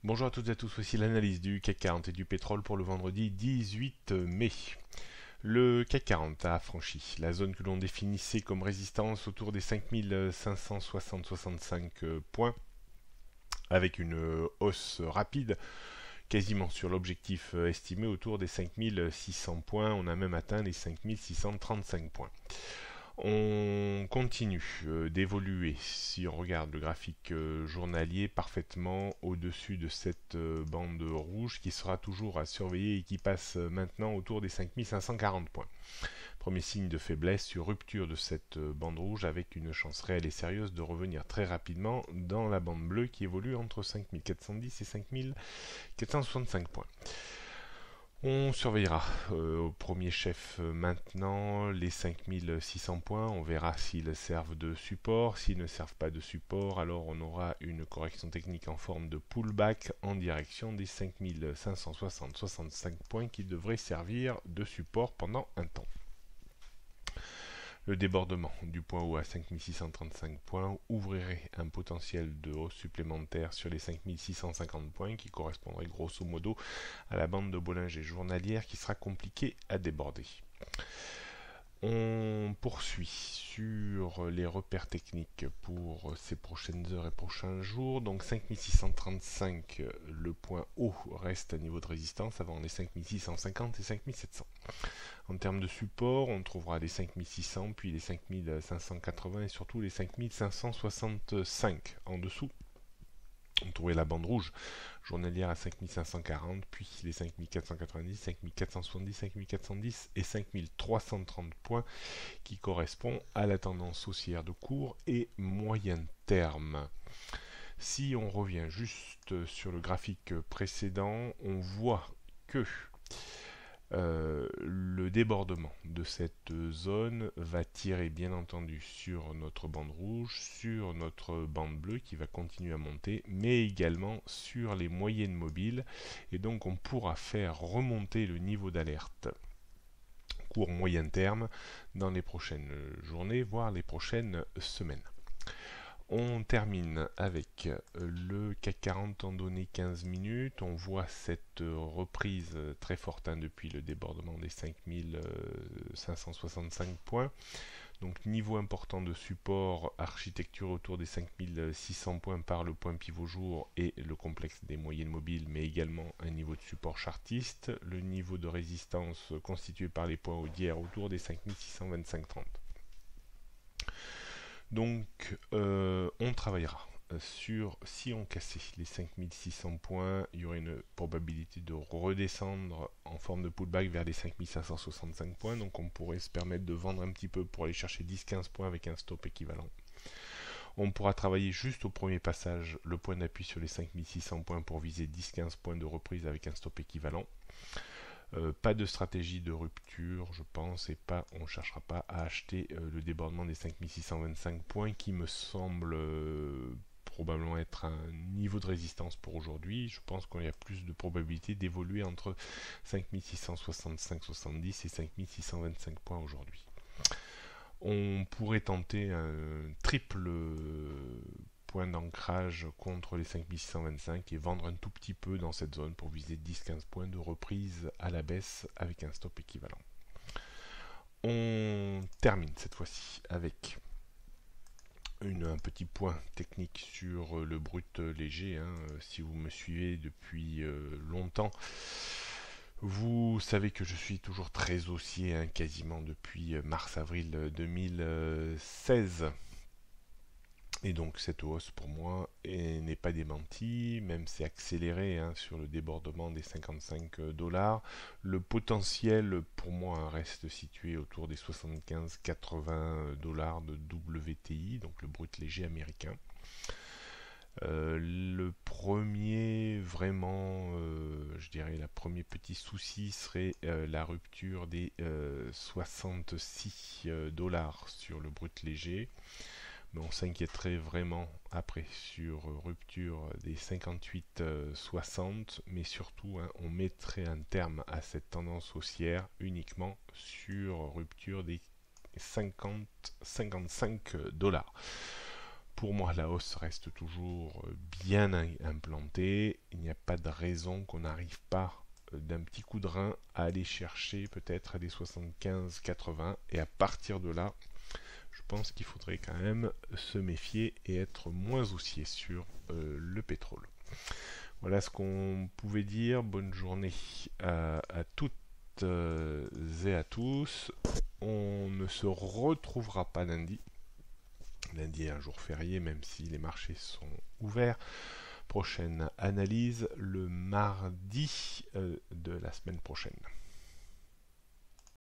Bonjour à toutes et à tous, voici l'analyse du CAC 40 et du pétrole pour le vendredi 18 mai. Le CAC 40 a franchi la zone que l'on définissait comme résistance autour des 5560-65 points, avec une hausse rapide quasiment sur l'objectif estimé autour des 5600 points. On a même atteint les 5635 points. On continue d'évoluer, si on regarde le graphique journalier, parfaitement au-dessus de cette bande rouge qui sera toujours à surveiller et qui passe maintenant autour des 5540 points. Premier signe de faiblesse sur rupture de cette bande rouge avec une chance réelle et sérieuse de revenir très rapidement dans la bande bleue qui évolue entre 5410 et 5465 points. On surveillera au premier chef maintenant les 5600 points. On verra s'ils servent de support. S'ils ne servent pas de support, alors on aura une correction technique en forme de pullback en direction des 5560-65 points qui devraient servir de support pendant un temps. Le débordement du point haut à 5635 points ouvrirait un potentiel de hausse supplémentaire sur les 5650 points qui correspondrait grosso modo à la bande de Bollinger journalière qui sera compliquée à déborder. On poursuit sur les repères techniques pour ces prochaines heures et prochains jours. Donc 5635, le point haut reste à niveau de résistance avant les 5650 et 5700. En termes de support, on trouvera les 5600, puis les 5580 et surtout les 5565 en dessous. On trouvait la bande rouge journalière à 5540, puis les 5490, 5470, 5410 et 5330 points qui correspondent à la tendance haussière de court et moyen terme. Si on revient juste sur le graphique précédent, on voit que le débordement de cette zone va tirer bien entendu sur notre bande rouge, sur notre bande bleue qui va continuer à monter, mais également sur les moyennes mobiles, et donc on pourra faire remonter le niveau d'alerte court moyen terme dans les prochaines journées, voire les prochaines semaines. On termine avec le CAC 40 en données 15 minutes. On voit cette reprise très forte depuis le débordement des 5565 points. Donc niveau important de support, architecture autour des 5600 points par le point pivot jour et le complexe des moyennes mobiles, mais également un niveau de support chartiste. Le niveau de résistance constitué par les points hauts d'hier autour des 5625-30. Donc on travaillera sur, si on cassait les 5600 points, il y aurait une probabilité de redescendre en forme de pullback vers les 5565 points, donc on pourrait se permettre de vendre un petit peu pour aller chercher 10-15 points avec un stop équivalent. On pourra travailler juste au premier passage le point d'appui sur les 5600 points pour viser 10-15 points de reprise avec un stop équivalent. Pas de stratégie de rupture, je pense, et on ne cherchera pas à acheter le débordement des 5625 points qui me semble probablement être un niveau de résistance pour aujourd'hui. Je pense qu'il y a plus de probabilité d'évoluer entre 5665-70 et 5625 points aujourd'hui. On pourrait tenter un triple point d'ancrage contre les 5625 et vendre un tout petit peu dans cette zone pour viser 10-15 points de reprise à la baisse avec un stop équivalent. On termine cette fois-ci avec un petit point technique sur le brut léger. Si vous me suivez depuis longtemps, vous savez que je suis toujours très haussier, quasiment depuis mars-avril 2016. Et donc cette hausse pour moi n'est pas démentie, même c'est accéléré sur le débordement des 55 $. Le potentiel pour moi reste situé autour des 75-80 $ de WTI, donc le brut léger américain. Le premier vraiment, je dirais, le premier petit souci serait la rupture des 66 $ sur le brut léger. Mais on s'inquiéterait vraiment après sur rupture des 58-60, mais surtout on mettrait un terme à cette tendance haussière uniquement sur rupture des 50-55 $. Pour moi, la hausse reste toujours bien implantée. Il n'y a pas de raison qu'on n'arrive pas d'un petit coup de rein à aller chercher peut-être des 75-80. Et à partir de là, je pense qu'il faudrait quand même se méfier et être moins haussier sur le pétrole. Voilà ce qu'on pouvait dire. Bonne journée à toutes et à tous. On ne se retrouvera pas lundi. Lundi est un jour férié, même si les marchés sont ouverts. Prochaine analyse le mardi de la semaine prochaine.